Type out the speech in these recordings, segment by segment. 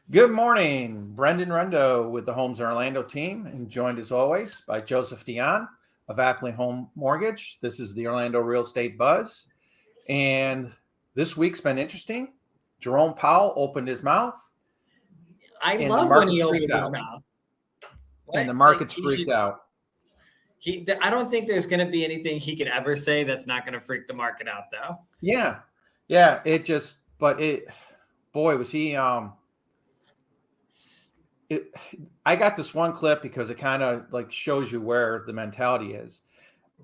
Good morning, Brendan Rendo with the Homes in Orlando team, and joined as always by Joseph Dion of Appley Home Mortgage. This is the Orlando Real Estate Buzz, and this week's been interesting. Jerome Powell opened his mouth, I and love when he opened his mouth. And the market's freaked out. I don't think there's going to be anything he could ever say that's not going to freak the market out, though. Yeah. Boy, was he. I got this one clip because it kind of like shows you where the mentality is.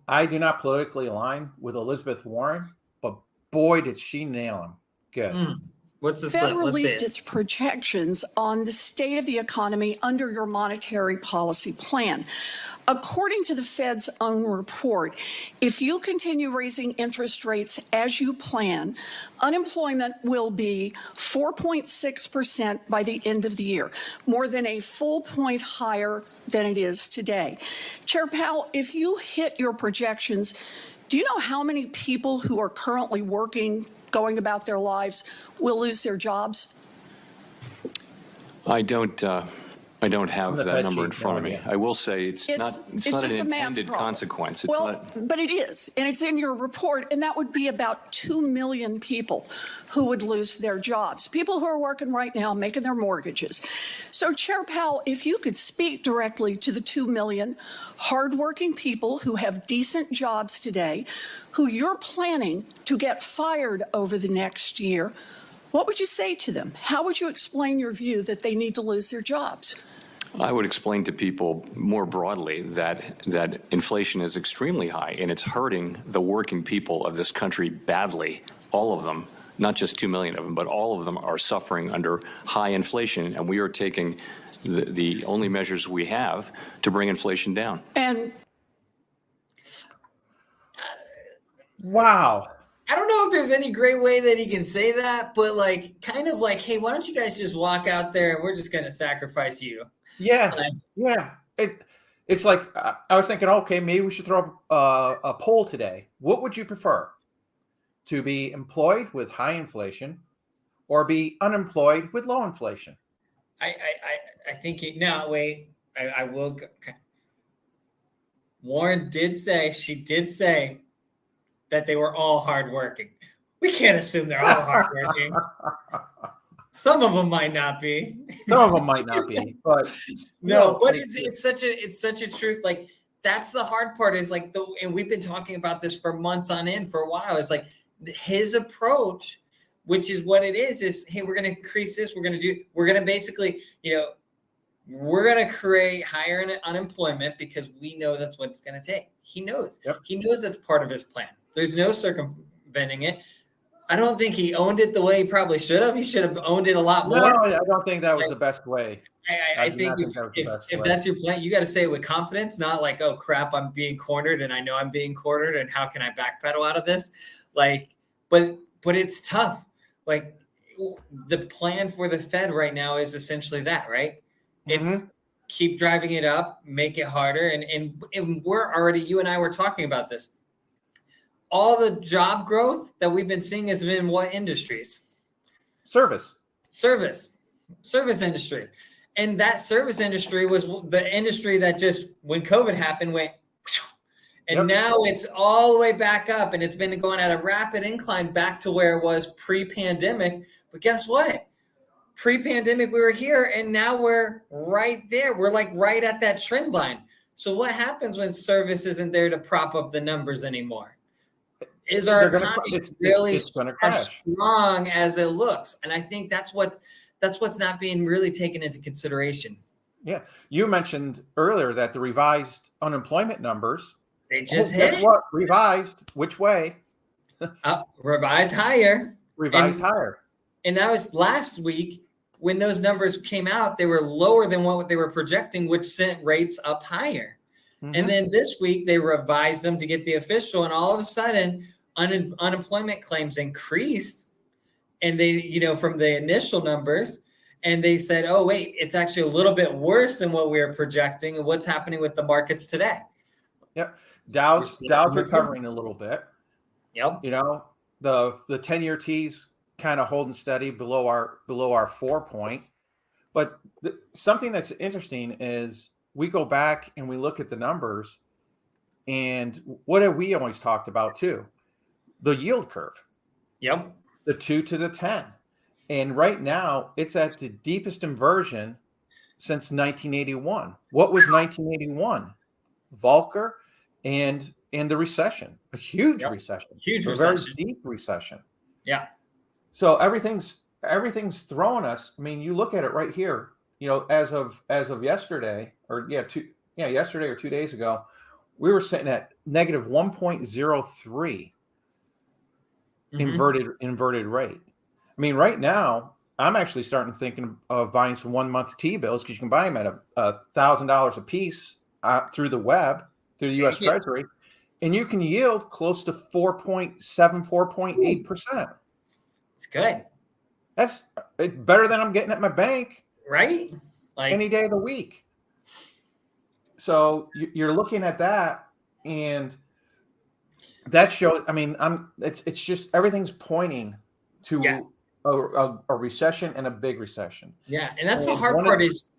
I do not politically align with Elizabeth Warren, but boy, did she nail him. Good. What's the Fed released its projections on the state of the economy under your monetary policy plan. According to the Fed's own report, if you continue raising interest rates as you plan, unemployment will be 4.6% by the end of the year, more than a full point higher than it is today. Chair Powell, if you hit your projections, do you know how many people who are currently working, going about their lives, will lose their jobs? I don't have that number in front of me. I will say it's not an intended consequence. But it is, and it's in your report, and that would be about 2 million people who would lose their jobs, people who are working right now, making their mortgages. So, Chair Powell, if you could speak directly to the 2 million hardworking people who have decent jobs today, who you're planning to get fired over the next year, what would you say to them? How would you explain your view that they need to lose their jobs? I would explain to people more broadly that inflation is extremely high and it's hurting the working people of this country badly. All of them, not just 2 million of them, but all of them are suffering under high inflation, and we are taking the only measures we have to bring inflation down. And wow. I don't know if there's any great way that he can say that, but kind of like, hey, why don't you guys just walk out there and we're just going to sacrifice you? Yeah. It's like I was thinking, okay, maybe we should throw a poll today. What would you prefer? To be employed with high inflation or be unemployed with low inflation? I think I will. Warren did say that they were all hardworking. We can't assume they're all hardworking. Some of them might not be. But no. But it's such a truth. Like, that's the hard part. Is like and we've been talking about this for months on end for a while. It's like his approach, which is what it is hey, we're going to increase this. We're going to basically, we're going to create higher unemployment because we know that's what it's going to take. He knows. Yep. He knows that's part of his plan. There's no circumventing it. I don't think he owned it the way he probably should have. He should have owned it a lot more. No, I don't think that was the best way. I think if that's your plan, you got to say it with confidence, not like, oh crap, I'm being cornered and I know I'm being cornered and how can I backpedal out of this? But it's tough. Like, the plan for the Fed right now is essentially that, right? It's keep driving it up, make it harder. And we're already, you and I were talking about this. All the job growth that we've been seeing has been in what industries? Service industry. And that service industry was the industry that just, when COVID happened, went, and now it's all the way back up, and it's been going at a rapid incline back to where it was pre-pandemic. But guess what? Pre-pandemic, we were here, and now we're right there. We're like right at that trend line. So what happens when service isn't there to prop up the numbers anymore? Is our economy really as strong as it looks? And I think that's what's not being really taken into consideration. Yeah. You mentioned earlier that the revised unemployment numbers, they just hit. What? Revised? Which way? Revised higher. Higher. And that was last week when those numbers came out. They were lower than what they were projecting, which sent rates up higher. And then this week they revised them to get the official, and all of a sudden unemployment claims increased, and they, from the initial numbers, and they said, oh wait, it's actually a little bit worse than what we were projecting. And what's happening with the markets today? Yep. Dow's recovering a little bit. Yep. The 10-year T's kind of holding steady below our 4 point. But something that's interesting is we go back and we look at the numbers, and what have we always talked about too? The yield curve. Yep. The 2 to the 10. And right now it's at the deepest inversion since 1981. What was 1981? Volcker and the recession, a huge recession, a very deep recession. Yeah. So everything's throwing us. I mean, you look at it right here, as of yesterday, yesterday or 2 days ago, we were sitting at negative 1.03 inverted rate. I mean, right now, I'm actually thinking of buying some 1 month T-bills, because you can buy them at $1,000 a piece through the web, through the U.S. Treasury, and you can yield close to 4.7, 4.8%. It's good. That's better than I'm getting at my bank, right? Like any day of the week. So you're looking at that, and that shows. I mean, it's just everything's pointing to a recession, and a big recession. Yeah, and that's the hard part is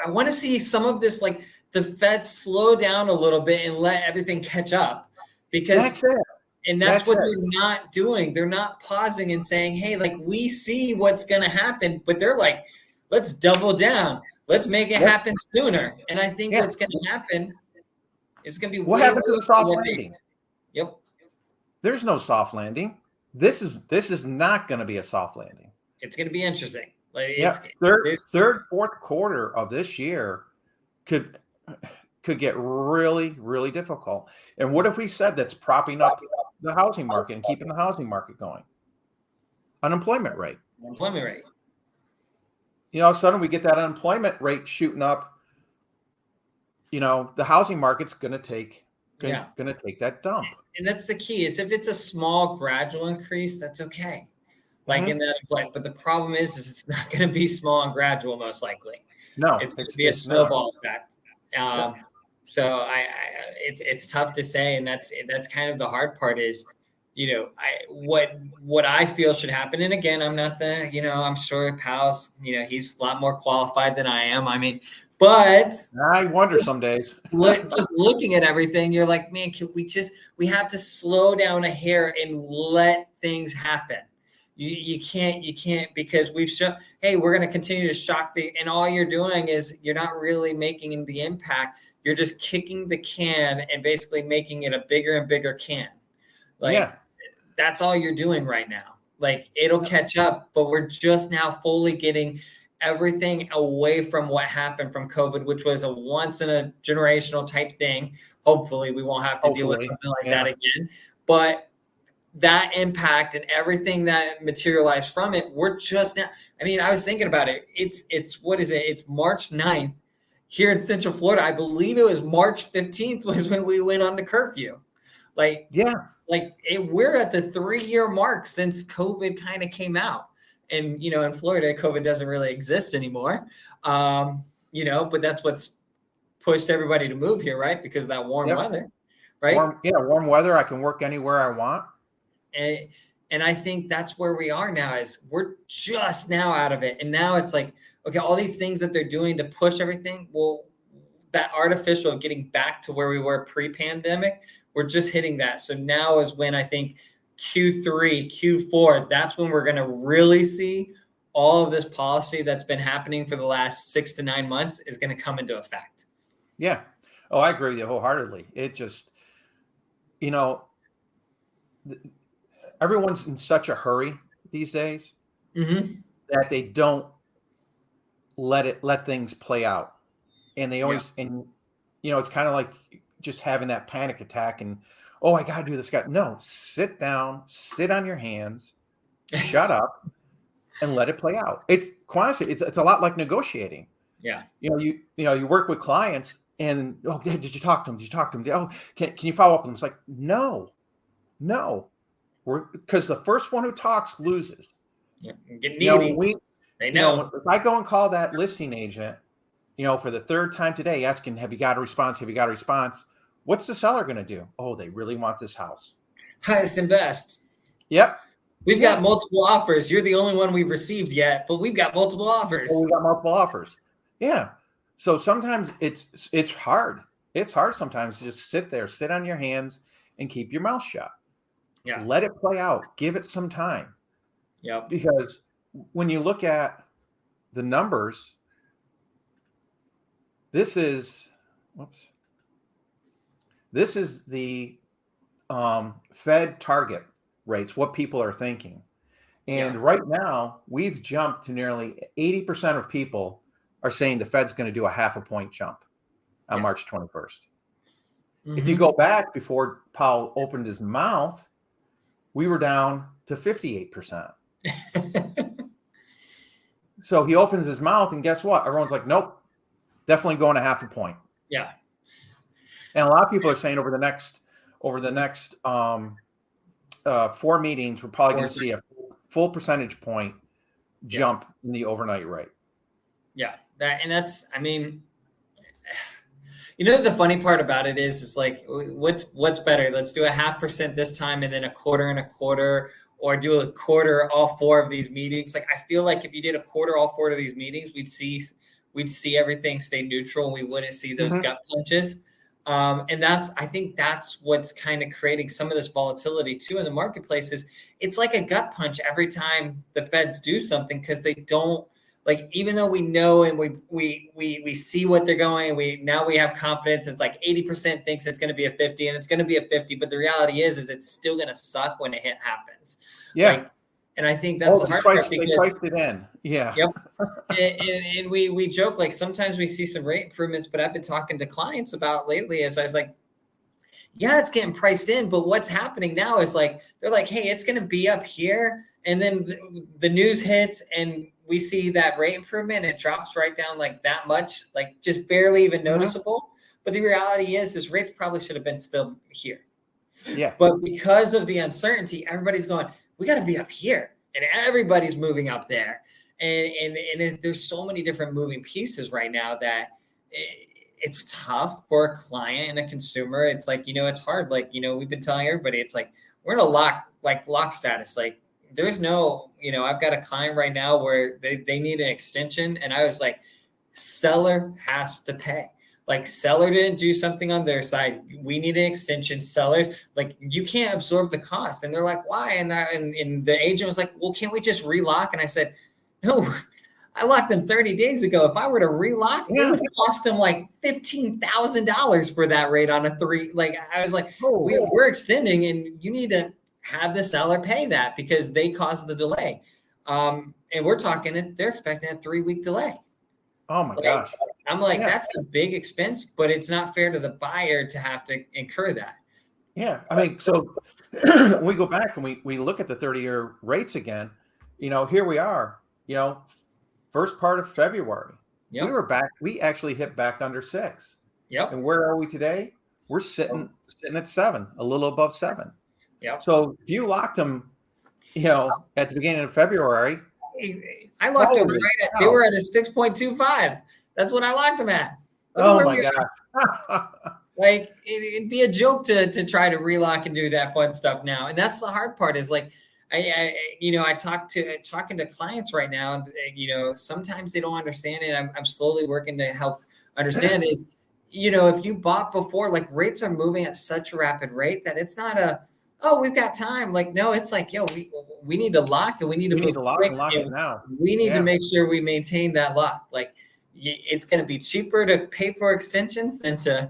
I want to see some of this, like the Fed slow down a little bit and let everything catch up, because that's it. And that's what they're not doing. They're not pausing and saying, hey, like, we see what's going to happen, but they're like, let's double down. Let's make it happen sooner. And I think what's going to happen is going to be what happened to the soft landing. Yep. There's no soft landing. This is not going to be a soft landing. It's going to be interesting. Like, third, fourth quarter of this year could get really, really difficult. And what if we said that's propping up the housing market and keeping the housing market going? Unemployment rate. Unemployment rate. All of a sudden we get that unemployment rate shooting up. The housing market's going to take that dump. And that's the key, is if it's a small gradual increase, that's okay. Like in that employment. But the problem is it's not going to be small and gradual, most likely. No, it's going to be a snowball effect. So it's tough to say, and that's kind of the hard part is, what I feel should happen. And again, I'm not I'm sure Powell's, he's a lot more qualified than I am. I mean, but I wonder some days. Just looking at everything, you're like, man, we have to slow down a hair and let things happen. You can't, because we've shown, hey, we're going to continue to shock and all you're doing is you're not really making the impact. You're just kicking the can and basically making it a bigger and bigger can. That's all you're doing right now. Like, it'll catch up, but we're just now fully getting everything away from what happened from COVID, which was a once in a generational type thing. Hopefully we won't have to deal with something like that again. But that impact and everything that materialized from it, we're just now. I mean, I was thinking about it. It's what is it? It's March 9th here in Central Florida. I believe it was March 15th was when we went on to curfew. We're at the 3-year mark since COVID kind of came out. And, in Florida, COVID doesn't really exist anymore. But that's what's pushed everybody to move here, right? Because of that warm weather, right? Warm weather. I can work anywhere I want. And I think that's where we are now, is we're just now out of it. And now it's like, okay, all these things that they're doing to push everything, well, that artificial getting back to where we were pre-pandemic, we're just hitting that. So now is when I think Q3, Q4, that's when we're going to really see all of this policy that's been happening for the last 6 to 9 months is going to come into effect. Yeah. Oh, I agree with you wholeheartedly. It just, everyone's in such a hurry these days that they don't let things play out. And they always, it's kind of like just having that panic attack and, oh, I got to do this. No, sit down, sit on your hands, shut up, and let it play out. It's a lot like negotiating. Yeah. You work with clients and, oh, did you talk to them? Did you talk to them? Oh, can you follow up with them? It's like, no, because the first one who talks loses. Yeah. Get needy. They know. If I go and call that listing agent, for the third time today, asking, have you got a response? Have you got a response? What's the seller going to do? Oh, they really want this house. Highest and best. Yep. We've got multiple offers. You're the only one we've received yet, but we've got multiple offers. Well, we got multiple offers. Yeah. So sometimes it's hard. It's hard sometimes to just sit on your hands and keep your mouth shut. Yeah. Let it play out. Give it some time. Yep. Because when you look at the numbers, this is the Fed target rates, what people are thinking. And right now, we've jumped to nearly 80% of people are saying the Fed's going to do a 0.5 point jump on March 21st. Mm-hmm. If you go back before Powell opened his mouth, we were down to 58%. So he opens his mouth, and guess what? Everyone's like, nope, definitely going a 0.5 point. Yeah. And a lot of people are saying over the next 4 meetings, we're probably going to see a full percentage point jump in the overnight rate. Yeah. That's, I mean, the funny part about it is like, what's better? Let's do a 0.5% this time and then 1/4, or do a quarter all 4 of these meetings. Like, I feel like if you did a quarter all 4 of these meetings, we'd see everything stay neutral, and we wouldn't see those gut punches. And I think that's what's kind of creating some of this volatility too in the marketplace. Is it's like a gut punch every time the Feds do something, because they don't, like, even though we know and we see what they're going, we have confidence. It's like 80% thinks it's going to be a 50, and it's going to be a 50. But the reality is it's still going to suck when it happens. Yeah. And I think that's the hard part. They priced it in. Yeah. Yep. and we joke, like, sometimes we see some rate improvements, but I've been talking to clients about lately, as I was like, yeah, it's getting priced in, but what's happening now is, like, they're like, hey, it's going to be up here. And then the news hits and we see that rate improvement, and it drops right down like that much, like just barely even noticeable. But the reality is rates probably should have been still here. Yeah. But because of the uncertainty, everybody's going, we got to be up here, and everybody's moving up there. And there's so many different moving pieces right now that it's tough for a client and a consumer. It's like, it's hard. Like, we've been telling everybody, it's like, we're in a lock status. Like, there's no, I've got a client right now where they need an extension. And I was like, seller has to pay. Like, seller didn't do something on their side. We need an extension. Sellers, like, you can't absorb the cost. And they're like, why? And the agent was like, well, can't we just relock? And I said, no, I locked them 30 days ago. If I were to relock, it would cost them like $15,000 for that rate on a 3. Like, I was like, we're extending, and you need to have the seller pay that because they caused the delay. And we're talking, they're expecting a 3-week delay. Oh my gosh. I'm like, that's a big expense, but it's not fair to the buyer to have to incur that. Yeah. I mean, so we go back and we look at the 30-year rates again, here we are, first part of February. Yep. We were back. We actually hit back under 6. Yep. And where are we today? We're sitting at 7, a little above 7. Yep. So if you locked them, at the beginning of February, I locked them they were at a 6.25. That's what I locked them at. Oh my God. Like, it'd be a joke to try to relock and do that fun stuff now. And that's the hard part, is like, I talking to clients right now, and, sometimes they don't understand it. I'm slowly working to help understand is, if you bought before, like, rates are moving at such a rapid rate that it's not we've got time. Like, no, it's like, we need to lock, and we need to move lock quick, and lock it now. We need to make sure we maintain that lock. Like, it's going to be cheaper to pay for extensions than to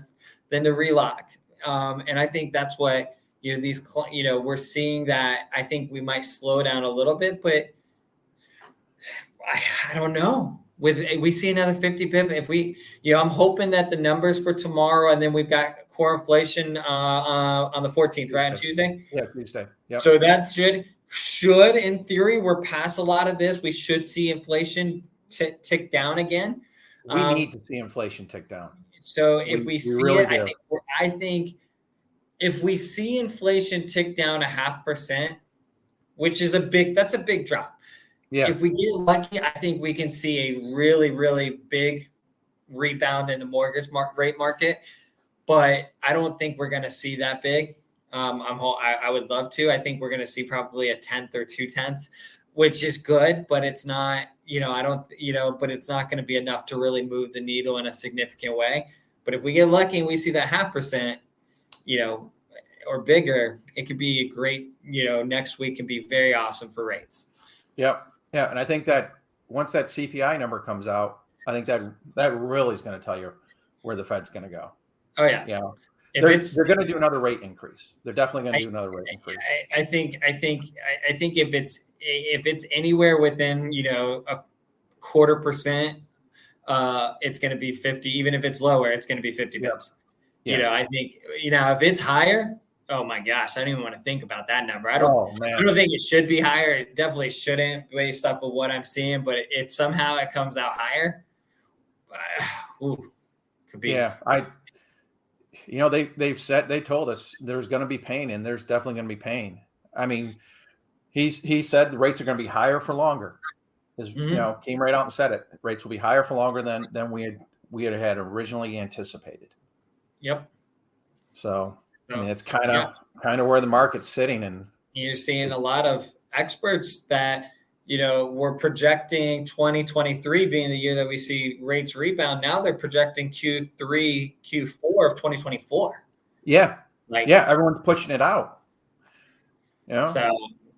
relock. And I think that's what, we're seeing that. I think we might slow down a little bit, but I don't know. We see another 50 pip. If we, I'm hoping that the numbers for tomorrow, and then we've got core inflation on the 14th, right? On Tuesday? Yeah, Tuesday. Yep. So that should, in theory, we're past a lot of this. We should see inflation tick down again. We need to see inflation tick down. So if we see really it, I think if we see inflation tick down 0.5%, which is that's a big drop. Yeah. If we get lucky, I think we can see a really, really big rebound in the mortgage rate market, but I don't think we're going to see that big. I would love to. I think we're going to see probably a 1/10 or 2/10, which is good, but it's not, but it's not going to be enough to really move the needle in a significant way. But if we get lucky and we see that 0.5%, or bigger, it could be a great, next week can be very awesome for rates. Yep. Yeah. And I think that once that CPI number comes out, I think that really is going to tell you where the Fed's going to go. Oh yeah. Yeah. They're going to do another rate increase. They're definitely going to do another rate increase. I think if it's anywhere within, a 0.25%, it's going to be 50. Even if it's lower, it's going to be 50 bips. Yeah. I think, if it's higher, oh my gosh, I don't even want to think about that number. I don't think it should be higher. It definitely shouldn't based off of what I'm seeing. But if somehow it comes out higher, could be. Yeah. They told us there's going to be pain, and there's definitely going to be pain. I mean, he said the rates are going to be higher for longer. Came right out and said it. Rates will be higher for longer than we had originally anticipated. Yep. So I mean, it's kind of where the market's sitting, and you're seeing a lot of experts that were projecting 2023 being the year that we see rates rebound. Now they're projecting Q3, Q4 of 2024. Yeah, everyone's pushing it out. Yeah. So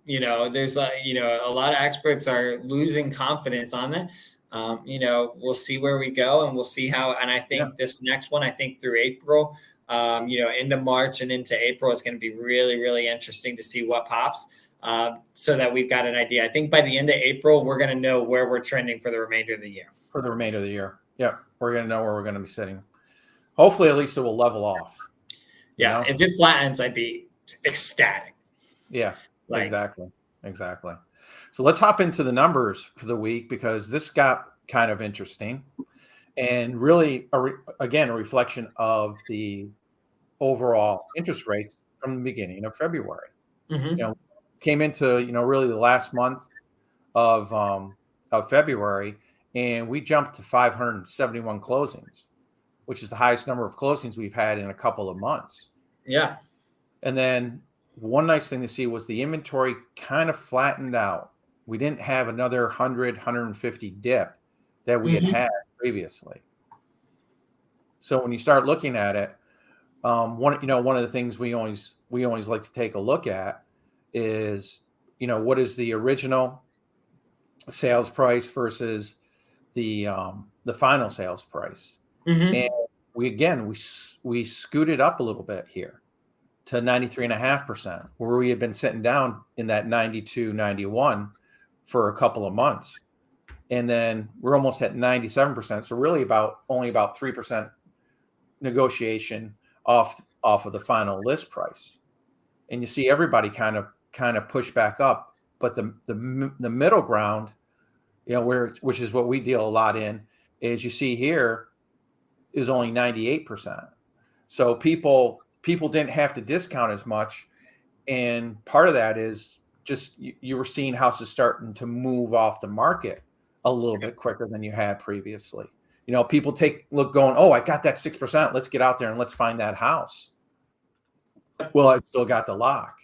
there's a lot of experts are losing confidence on it. We'll see where we go, and we'll see how. And I think this next one, through April, into March and into April is going to be really, really interesting to see what pops, so that we've got an idea. I think by the end of April, we're going to know where we're trending for the remainder of the year. Yeah, we're going to know where we're going to be sitting. Hopefully, at least it will level off. Yeah, if it flattens, I'd be ecstatic. Yeah, exactly. So let's hop into the numbers for the week, because this got kind of interesting, and really, a reflection of the overall interest rates from the beginning of February. Mm-hmm. Came into really the last month of February, and we jumped to 571 closings, which is the highest number of closings we've had in a couple of months. Yeah. And then one nice thing to see was the inventory kind of flattened out. We didn't have another 150 dip that we had previously. So when you start looking at it, one of the things we always like to take a look at is, what is the original sales price versus the final sales price. Mm-hmm. And we scooted up a little bit here to 93.5%, where we had been sitting down in that 92, 91 for a couple of months. And then we're almost at 97%. So really only about 3% negotiation off of the final list price. And you see everybody kind of push back up, but the middle ground, which is what we deal a lot in, is you see here is only 98%. So people didn't have to discount as much, and part of that is just you were seeing houses starting to move off the market a little bit quicker than you had previously. People going, oh, I got that 6%. Let's get out there and let's find that house. Well, I've still got the lock.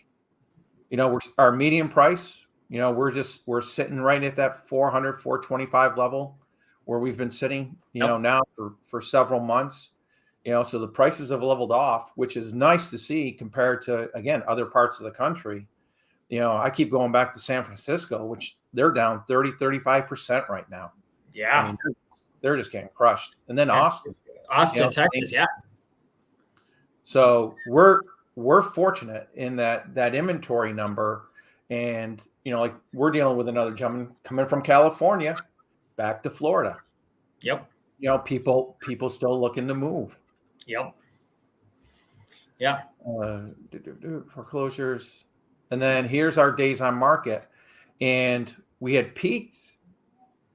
Our median price, we're sitting right at that 400, 425 level where we've been sitting, now for several months. So the prices have leveled off, which is nice to see compared to, again, other parts of the country. I keep going back to San Francisco, which they're down 30, 35% right now. Yeah. I mean, they're just getting crushed. And then Austin, Texas. Yeah. So we're fortunate in that inventory number. And, we're dealing with another gentleman coming from California back to Florida. Yep. People still looking to move. Yep. Yeah. Foreclosures. And then here's our days on market. And we had peaked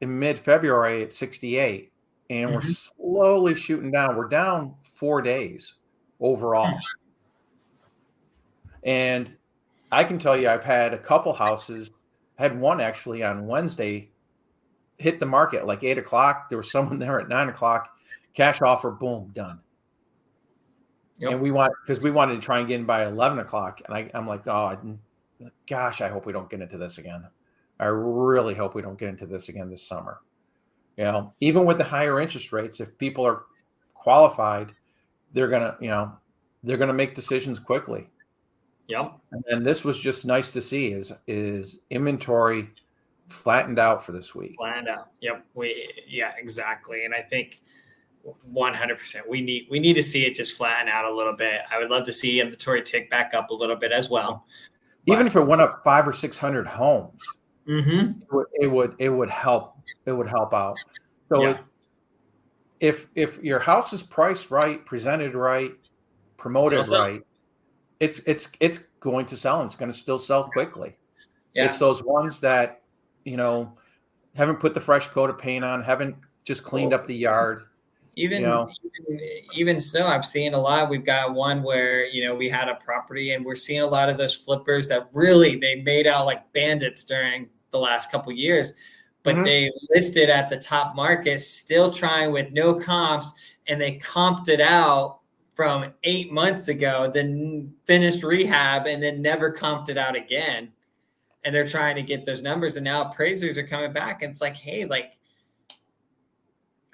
in mid-February at 68. And we're slowly shooting down. We're down 4 days overall. And I can tell you, I've had a couple houses, had one actually on Wednesday, hit the market at like 8 o'clock. There was someone there at 9 o'clock, cash offer, boom, done. Yep. And we wanted to try and get in by 11 o'clock. And I'm like, oh, gosh, I hope we don't get into this again. I really hope we don't get into this again this summer. Even with the higher interest rates, if people are qualified, they're gonna make decisions quickly. Yep. And this was just nice to see is inventory flattened out for this week. Flattened out. Yep. Exactly. And I think 100%. We need to see it just flatten out a little bit. I would love to see inventory tick back up a little bit as well. Even if it went up 500 or 600 homes, it would help. It would help out. So if your house is priced right, presented right, promoted right, it's going to sell, and it's going to still sell quickly. Yeah. It's those ones that haven't put the fresh coat of paint on, haven't just cleaned up the yard. Even so, I've seen a lot. We've got one where we had a property, and we're seeing a lot of those flippers that really they made out like bandits during the last couple of years, but they listed at the top market, still trying with no comps, and they comped it out from 8 months ago, then finished rehab, and then never comped it out again. And they're trying to get those numbers, and now appraisers are coming back, and it's like, hey,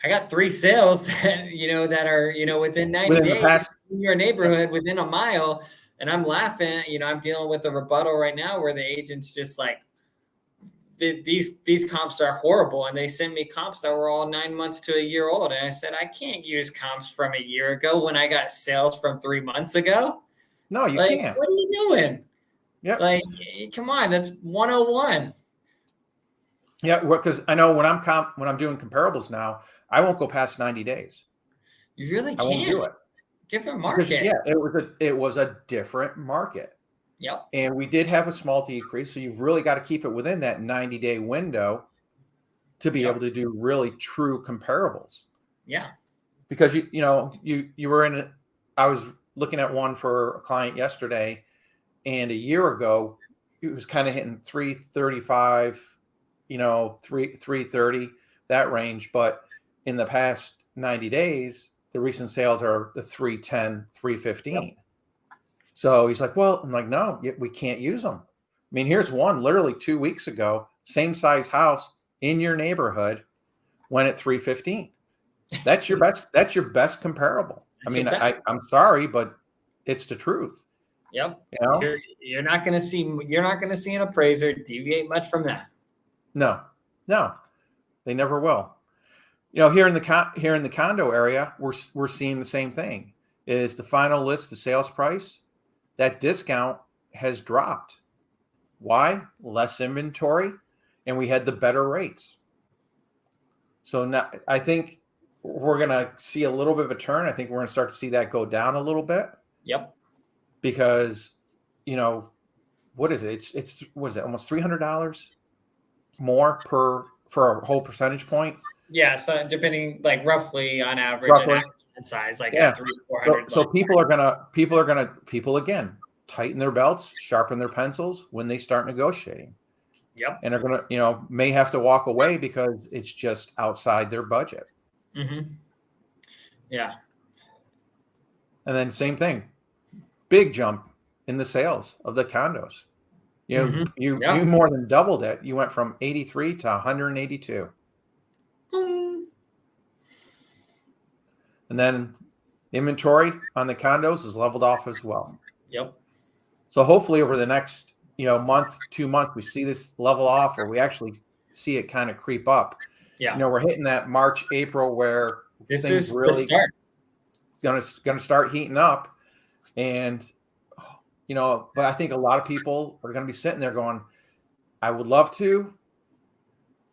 I got 3 sales, that are, within 90 days in your neighborhood, within a mile. And I'm laughing, I'm dealing with a rebuttal right now where the agent's just like, these comps are horrible. And they send me comps that were all 9 months to a year old. And I said, I can't use comps from a year ago when I got sales from 3 months ago. No, you can't. What are you doing? Yeah. Come on, that's 101. Yeah, because I know when I'm doing comparables now, I won't go past 90 days. You really can't. I won't do it. Different market. Because, it was a different market. Yep. And we did have a small decrease, so you've really got to keep it within that 90-day window to be able to do really true comparables. Yeah. Because you were in it. I was looking at one for a client yesterday, and a year ago it was kind of hitting 335, 330, that range, but in the past 90 days, the recent sales are the 310, 315. Yep. So he's like, well, I'm like, no, we can't use them. I mean, here's one literally 2 weeks ago, same size house in your neighborhood, went at 315. That's your best comparable. I'm sorry, but it's the truth. Yep. You're not going to see an appraiser deviate much from that. No, they never will. Here in the condo area, we're seeing the same thing. Is the final list the sales price? That discount has dropped. Why? Less inventory, and we had the better rates. So now I think we're going to see a little bit of a turn. I think we're going to start to see that go down a little bit. Yep. Because, what is it? It's what is it? Almost $300 more for a whole percentage point. Yeah. So depending, roughly on average, and size, 300-400. So people again tighten their belts, sharpen their pencils when they start negotiating. Yep. And they're gonna, may have to walk away because it's just outside their budget. Mm-hmm. Yeah. And then same thing, big jump in the sales of the condos. You more than doubled it. You went from 83 to 182. And then inventory on the condos is leveled off as well. Yep. So hopefully over the next, month, 2 months, we see this level off, or we actually see it kind of creep up. Yeah. We're hitting that March, April where this things is really the start. Going to start heating up. And, but I think a lot of people are going to be sitting there going, I would love to,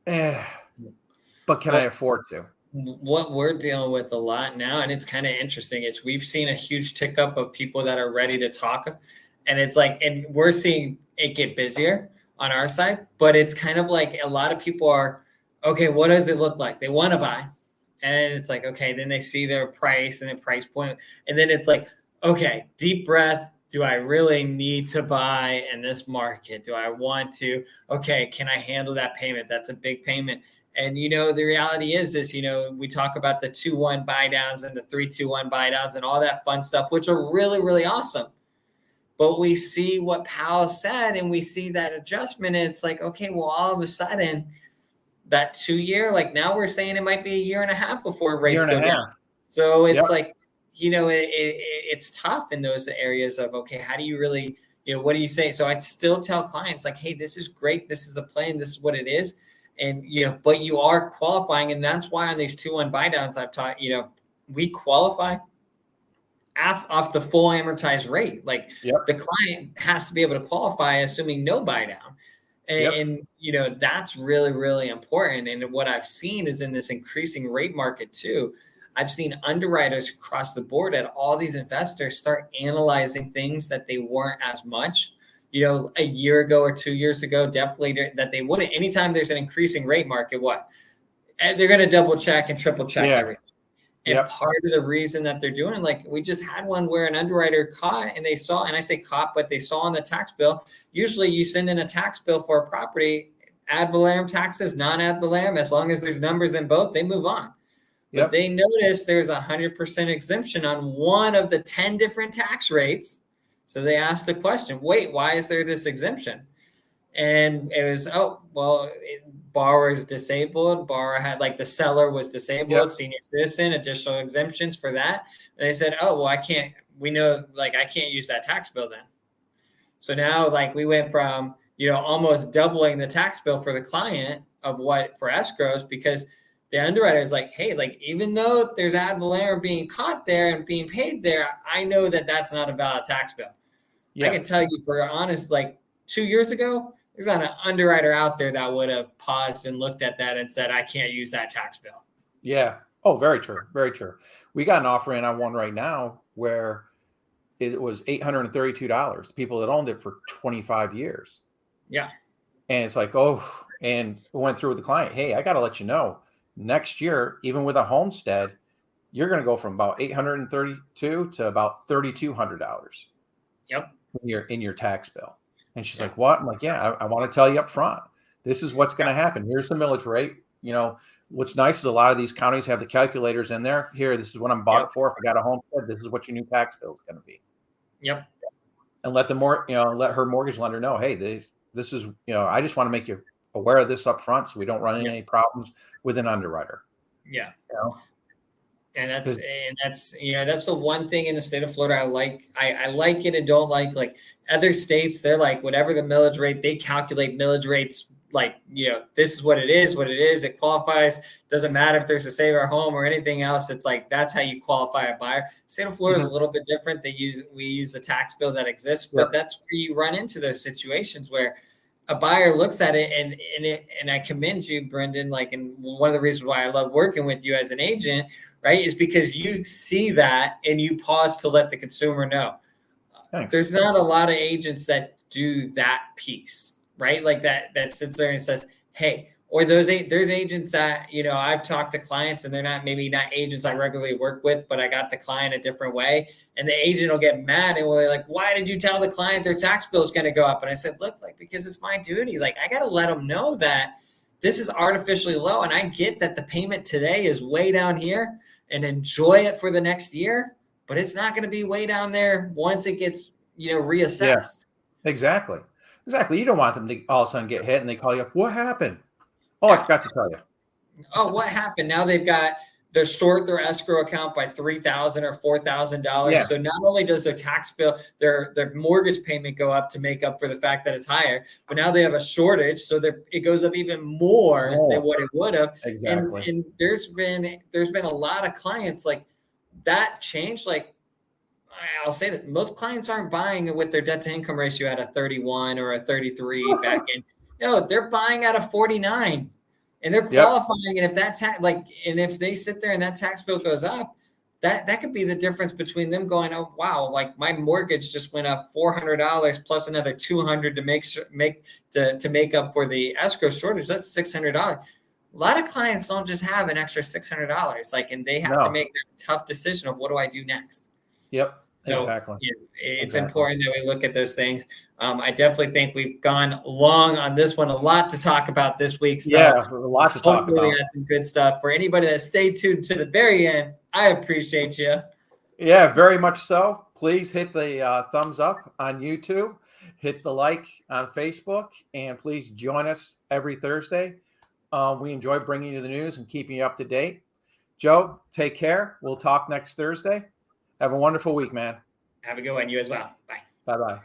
but can I afford to? What we're dealing with a lot now, and it's kind of interesting, is we've seen a huge tick up of people that are ready to talk. And it's and we're seeing it get busier on our side, but it's kind of like a lot of people are, okay, what does it look like? They want to buy. And it's okay, then they see their price and their price point. And then it's okay, deep breath. Do I really need to buy in this market? Do I want to? Okay, can I handle that payment? That's a big payment. And, the reality is, we talk about the 2-1 buy downs and the 3-2-1 buy downs and all that fun stuff, which are really, really awesome. But we see what Powell said and we see that adjustment. And it's like, okay, well, all of a sudden that 2-year, like now we're saying it might be a year and a half before rates go down. So it's like, it's tough in those areas of, okay, how do you really, what do you say? So I still tell clients like, hey, this is great. This is a plan. This is what it is. And, but you are qualifying. And that's why on these 2-1 buy downs, I've taught, we qualify off the full amortized rate. Like the client has to be able to qualify, assuming no buy down. And that's really, really important. And what I've seen is in this increasing rate market too, I've seen underwriters across the board at all these investors start analyzing things that they weren't as much, a year ago or 2 years ago, definitely that they wouldn't. Anytime there's an increasing rate market, they're going to double check and triple check everything. And part of the reason that they're doing it, like we just had one where an underwriter caught and they saw, and I say caught, but they saw on the tax bill. Usually you send in a tax bill for a property, ad valorem taxes, non-ad valorem, as long as there's numbers in both, they move on. But they noticed there's 100% exemption on one of the 10 different tax rates. So they asked the question, wait, why is there this exemption? And it was, borrower is disabled. Borrower had, like, the seller was disabled, senior citizen, additional exemptions for that. And they said, I can't use that tax bill then. So now, like, we went from, almost doubling the tax bill for the client of what for escrows, because the underwriter is like, hey, like, even though there's ad valorem being caught there and being paid there, I know that that's not a valid tax bill. I can tell you for honest, like 2 years ago, there's not an underwriter out there that would have paused and looked at that and said, I can't use that tax bill. Yeah. Oh, very true. Very true. We got an offer in on one right now where it was $832. People that owned it for 25 years. Yeah. And it's like, and we went through with the client. Hey, I got to let you know, next year, even with a homestead, you're going to go from about $832 to about $3,200. Yep. In your tax bill. And she's like, what? I'm like, I want to tell you up front. This is what's going to happen. Here's the millage rate. What's nice is a lot of these counties have the calculators in there. Here, this is what I'm bought it for. If I got a homestead, this is what your new tax bill is going to be. Yep. And let let her mortgage lender know, hey, this is, I just want to make you aware of this up front so we don't run into any problems with an underwriter. Yeah. And that's the one thing in the state of Florida I like. I like it and don't like other states. They're like, whatever the millage rate, they calculate millage rates like, this is what it is. It qualifies. Doesn't matter if there's a save our home or anything else. It's like, that's how you qualify a buyer. State of Florida is a little bit different. We use the tax bill that exists, but that's where you run into those situations where a buyer looks at it and I commend you, Brendan, and one of the reasons why I love working with you as an agent, right, is because you see that and you pause to let the consumer know. Thanks. There's not a lot of agents that do that piece, right? Like that sits there and says, hey, or there's agents that, I've talked to clients and they're maybe not agents I regularly work with, but I got the client a different way. And the agent will get mad and will be like, why did you tell the client their tax bill is going to go up? And I said, look, because it's my duty. I got to let them know that this is artificially low. And I get that the payment today is way down here and enjoy it for the next year, but it's not going to be way down there once it gets, reassessed. Yeah, exactly. You don't want them to all of a sudden get hit and they call you up. What happened? Oh, I forgot to tell you. Oh, what happened? Now they're short their escrow account by $3,000 or $4,000. Yeah. So not only does their tax bill, their mortgage payment go up to make up for the fact that it's higher, but now they have a shortage, so it goes up even more than what it would have. Exactly. And there's been a lot of clients like that change. Like I'll say that most clients aren't buying with their debt to income ratio at a 31 or a 33 back in. No, they're buying at a 49. And they're qualifying, and if that and if they sit there and that tax bill goes up, that could be the difference between them going, oh wow, like my mortgage just went up $400 plus another $200 to make up for the escrow shortage. That's $600. A lot of clients don't just have an extra $600, and they have to make that tough decision of what do I do next. Yep. So, Exactly. It's important that we look at those things. I definitely think we've gone long on this one. A lot to talk about this week. So yeah, a lot to talk about. We had some good stuff. For anybody that stayed tuned to the very end, I appreciate you. Yeah, very much so. Please hit the thumbs up on YouTube, hit the like on Facebook, and please join us every Thursday. We enjoy bringing you the news and keeping you up to date. Joe, take care. We'll talk next Thursday. Have a wonderful week, man. Have a good one. You as well. Bye. Bye-bye.